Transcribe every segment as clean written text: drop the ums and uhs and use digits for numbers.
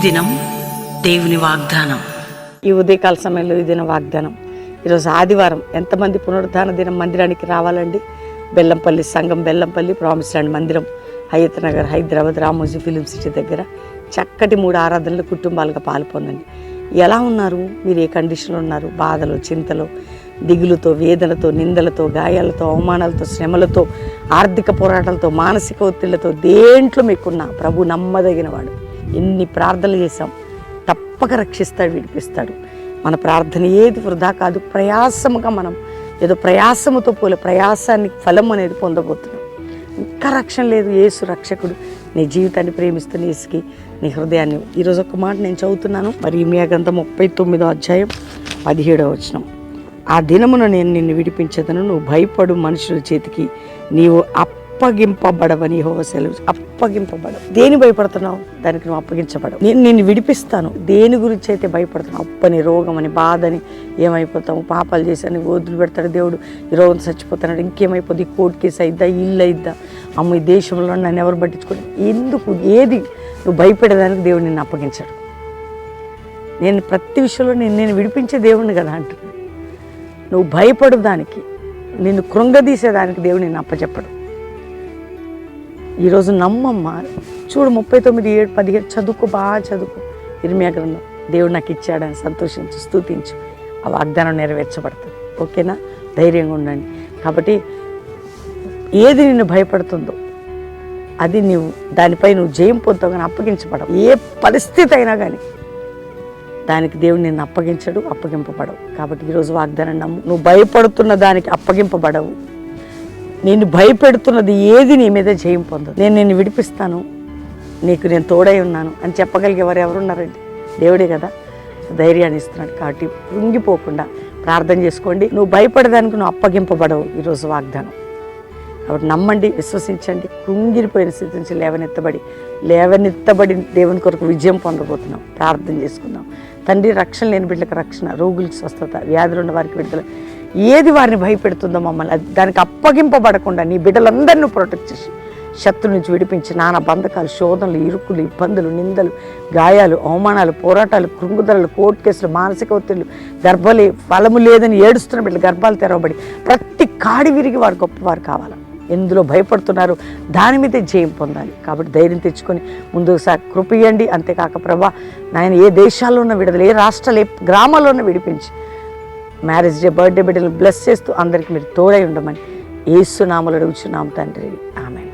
దినం దేవుని వాగ్దానం. ఈ ఉదయకాల సమయంలో ఈ దిన వాగ్దానం. ఈరోజు ఆదివారం. ఎంతమంది పునరుద్ధాన దినం మందిరానికి రావాలండి? బెల్లంపల్లి సంఘం, బెల్లంపల్లి ప్రామిస్ ల్యాండ్ మందిరం, హయత్ నగర్, హైదరాబాద్, రామోజీ ఫిలిం సిటీ దగ్గర చక్కటి 3 ఆరాధనలు కుటుంబాలుగా పాల్పొందండి. ఎలా ఉన్నారు మీరు? ఏ కండిషన్లో ఉన్నారు? బాధలు, చింతలు, దిగులుతో, వేదనతో, నిందలతో, గాయాలతో, అవమానాలతో, శ్రమలతో, ఆర్థిక పోరాటాలతో, మానసిక ఒత్తిళ్లతో, దేంట్లో మీకున్న ప్రభు నమ్మదగిన వాడు. ఎన్ని ప్రార్థనలు చేశాం, తప్పక రక్షిస్తాడు, విడిపిస్తాడు. మన ప్రార్థన ఏది వృధా కాదు. ప్రయాసముగా మనం ఏదో ప్రయాసముతో పోలే ప్రయాసానికి ఫలం అనేది పొందబోతున్నాం. ఇంకా రక్షణ లేదు. యేసు రక్షకుడు. నీ జీవితాన్ని ప్రేమిస్తున్న యేసుకి నీ హృదయాన్ని. ఈరోజు ఒక మాట నేను చదువుతున్నాను. మరి ఇర్మీయా గ్రంథం 39వ అధ్యాయం 17వ వచనం. ఆ దినమున నేను నిన్ను విడిపించేదను, నువ్వు భయపడు మనుషుల చేతికి నీవు అప్పగింపబడవని యెహోవా సెలవు. అప్పగింపబడవు. దేని భయపడుతున్నావు? దానికి నువ్వు అప్పగించబడవు. నేను నిన్ను విడిపిస్తాను. దేని గురించి అయితే భయపడుతున్నావు? అప్పని, రోగం అని, బాధని, ఏమైపోతావు, పాపాలు చేశాను వదిలి పెడతాడు దేవుడు, ఈ రోగం చచ్చిపోతాడు, ఇంకేమైపోతుంది, కోర్టు కేసు అయిద్దా, ఇల్లు అయిద్దా, అమ్మ ఈ దేశంలో నన్ను ఎవరు పట్టించుకోండి, ఎందుకు ఏది నువ్వు భయపడేదానికి దేవుడు నిన్ను అప్పగించాడు. నేను ప్రతి విషయంలో నేను విడిపించే దేవుడిని కదా అంటున్నాను. నువ్వు భయపడు దానికి, నిన్ను కృంగదీసేదానికి దేవుడు నిన్ను అప్పచెప్పడు. ఈరోజు నమ్మమ్మ. చూడు 39:7-17 చదువుకో, బాగా చదువుకో. ఇర్మీయా గ్రంథం. దేవుడు నాకు ఇచ్చాడని సంతోషించు, స్తుతించు. ఆ వాగ్దానం నెరవేర్చబడుతుంది. ఓకేనా? ధైర్యంగా ఉండండి. కాబట్టి ఏది నిన్ను భయపడుతుందో అది దానిపై నువ్వు జయం పొందుతావు, కానీ అప్పగించబడవు. ఏ పరిస్థితి అయినా కానీ దానికి దేవుడు నిన్ను అప్పగించడు, అప్పగింపబడవు. కాబట్టి ఈరోజు వాగ్దానం నమ్ము. నువ్వు భయపడుతున్న దానికి అప్పగింపబడవు. నేను భయపెడుతున్నది ఏది నీ మీద జయం పొందదు. నేను నిన్ను విడిపిస్తాను, నీకు నేను తోడై ఉన్నాను అని చెప్పగలిగేవారు ఎవరున్నారండి? దేవుడే కదా ధైర్యాన్ని ఇస్తున్నాడు. కాబట్టి కృంగిపోకుండా ప్రార్థన చేసుకోండి. నువ్వు భయపడేదానికి నువ్వు అప్పగింపబడవు. ఈరోజు వాగ్దానం. కాబట్టి నమ్మండి, విశ్వసించండి. కృంగిరిపోయిన స్థితి నుంచి లేవనెత్తబడి దేవుని కొరకు విజయం పొందబోతున్నాం. ప్రార్థన చేసుకుందాం. తండ్రి, రక్షణ లేని బిడ్డలకు రక్షణ, రోగులకు స్వస్థత, వ్యాధులు ఉన్న వారికి విడుదల. ఏది వారిని భయపెడుతుందో మమ్మల్ని దానికి అప్పగింపబడకుండా నీ బిడ్డలందరినీ ప్రొటెక్ట్ చేసి శత్రు నుంచి విడిపించి నానా బంధకాలు, శోధనలు, ఇరుకులు, ఇబ్బందులు, నిందలు, గాయాలు, అవమానాలు, పోరాటాలు, కృంగుదలలు, కోర్టు కేసులు, మానసిక ఒత్తిళ్లు, గర్భాలు ఫలము లేదని ఏడుస్తున్న బిడ్డలు గర్భాలు తెరవబడి ప్రతి కాడి విరిగి వారు గొప్పవారు కావాలి. ఎందులో భయపడుతున్నారు దాని మీదే జయం పొందాలి. కాబట్టి ధైర్యం తెచ్చుకొని ముందుకు కృప ఇయ్యండి. అంతేకాక ప్రభా నాయన ఏ దేశాల్లో ఉన్న విడుదల, ఏ రాష్ట్రాలు, ఏ గ్రామాల్లో ఉన్న విడిపించి మ్యారేజ్ డే, బర్త్డే బిడ్డలు బ్లెస్ చేస్తూ అందరికీ మీరు తోడై ఉండమని యేసు నామములో అడుగుచున్నాం తండ్రి. ఆమేన్.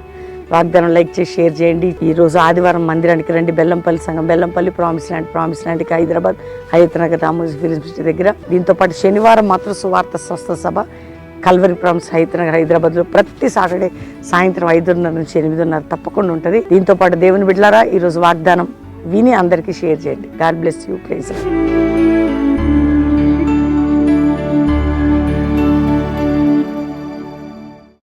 వాగ్దానం లైక్ చేసి షేర్ చేయండి. ఈరోజు ఆదివారం మందిరానికి రండి. బెల్లంపల్లి సంఘం, బెల్లంపల్లి ప్రామిస్ ల్యాండ్కి హైదరాబాద్, హయత్ నగర్, రామోజీ ఫిలిం సిటీ దగ్గర. దీంతోపాటు శనివారం మాత్రం సువార్త స్వస్థ సభ కల్వరి ప్రామిస్ హయత్ నగర్, హైదరాబాద్లో ప్రతి సాటర్డే సాయంత్రం 5:30 నుంచి 8:30 తప్పకుండా ఉంటుంది. దీంతోపాటు దేవుని బిడ్డలారా ఈరోజు వాగ్దానం విని అందరికీ షేర్ చేయండి. God bless you. ప్రైజ్.